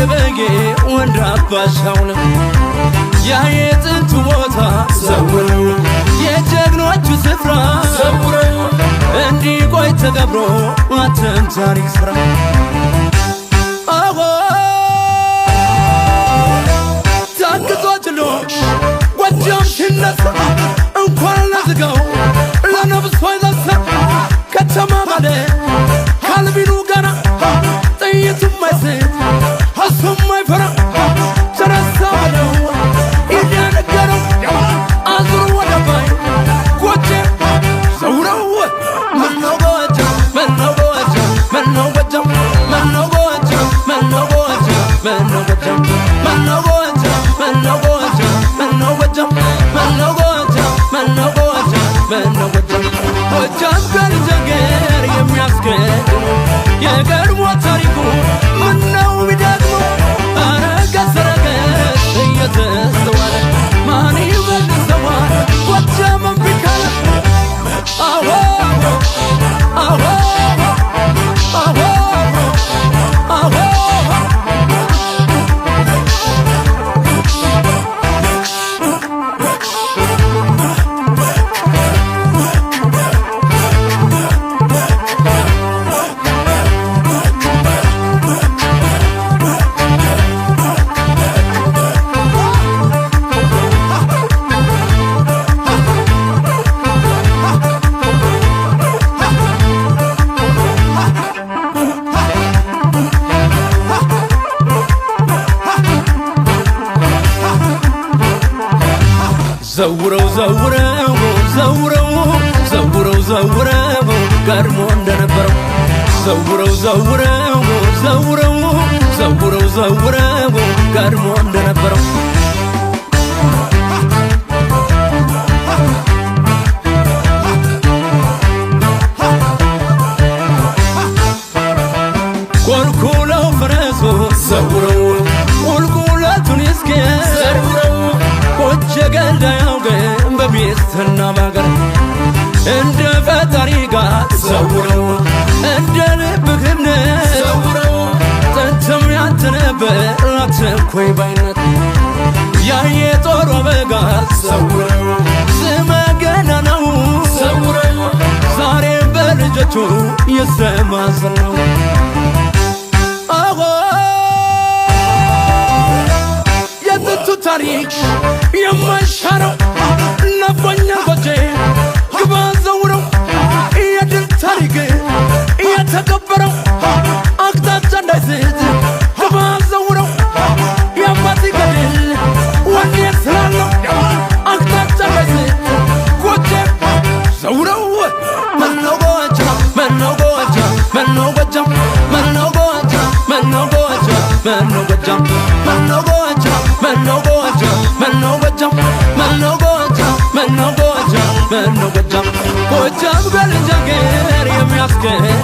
ግበጌ ወንዳባሻውነ ያየጥንቱ ቦታ ዘውረው የጀግኖቹ ስፍራ ዘውረው እንዲቆይ ተገብሮ አተም ታሪክ ስራ አዎ ታግዞ ችሎ ጎጃም ሲነሳ እንኳን ለዝጋው ለነብሶ ይዘሳ ከተማ ማለት ካልቢኑ ገና ጥይቱም አይስት እሱም አይፈራ ተነሳ በለው እያነገረው አዙሩ ወደ ባይ ጎጃም ዘውረው ምነው ጎጃም ምነው ጎጃም ምነው ጎጃም ምነው ጎጃም ምነው ጎጃም ምነው ጎጃም ምነው ጎጃም ምነው ጎጃም ምነው ጎጃም ምነው ጎጃም ምነው ጎጃም ምነው ጎጃም ጎጃም ከልጀገር የሚያስገድሙ የቀድሞ ታሪኩ ምነው ቢደግሞ አረገ ሰረገት እየተስተዋለ ማን ይመልሰዋል ጎጃም እምቢ ካለ አዎ አዎ አዎ አዎ ዘውረው ዘውረው ዘውረው ዘውረው ዘውረው ቀድሞ እንደነበረው ዘውረው ዘውረው ዘውረው ዘውረው ዘውረው ቀድሞ እንደነበረው ኮልኩለው ፈረሱ ዘውረው ቁልቁለቱን ይስኬ ዘውረው ቆጀ ገዳያው ግን በሚስትና ባገር እንደ ፈጣሪ ጋር ዘውረው እንደ ልብህ እምነት ዘውረው ጥንትም ያንተ ነበር አትንኮይ ባይነት ያየ ጦር አበጋዝ ዘውረው ስመ ገናናው ዘውረው ዛሬም በልጆቹ ይሰማዝን ነው ታሪክ የማይሻረው ናፍቆኛል ጎጄ ግባ ዘውረው የድል ታሪክ የተከበረው አቅጣጫ እንዳይስት ግባ ዘውረው የአባት ገድል ወኔ ስላለው አቅጣጫ እንዳይስት ጎጄ ዘውረው ምነው ጎጃም ምነው ጎጃም ምነው ጎጃም ምነው ጎጃም ምነው ጎጃም ምነው ጎጃም ምነው ጎጃም ምነው ጎጃም ምነው ጎጃም ምነው ጎጃም ምነው ጎጃም ምነው ጎጃም ጎጃም ከልጀገር የሚያስገድ